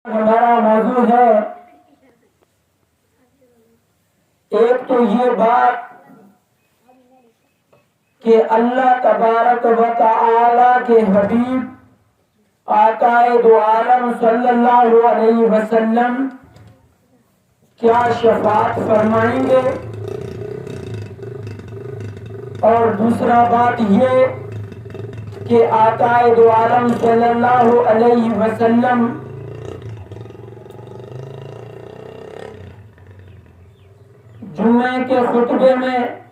हमारा मौजू है, एक तो ये बात कि अल्लाह तबारक व तआला के हबीब आकाए दो आलम सल्लल्लाहु अलैहि वसल्लम क्या शफाअत फरमाएंगे। और दूसरा बात ये कि आकाए दो आलम सल्लल्लाहु अलैहि वसल्लम जुम्मे के खुतबे में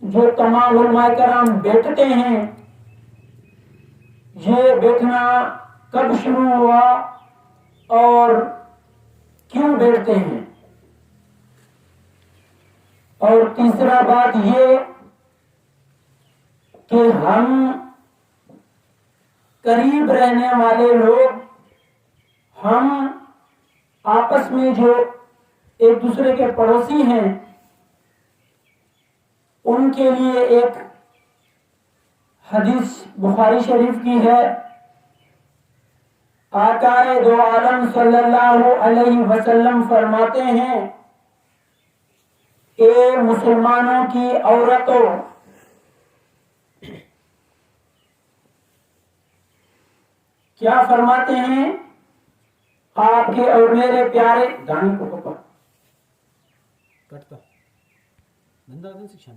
जो तमाम उलमाए कराम बैठते हैं, ये बैठना कब शुरू हुआ और क्यों बैठते हैं। और तीसरा बात ये कि हम करीब रहने वाले लोग, हम आपस में जो एक दूसरे के पड़ोसी हैं, उनके लिए एक हदीस बुखारी शरीफ की है। आकाए दो आलम सल्लल्लाहु अलैहि वसल्लम फरमाते हैं, ए मुसलमानों की औरतों, क्या फरमाते हैं? आपके और मेरे प्यारे गाने को पकड़ कटता शिक्षण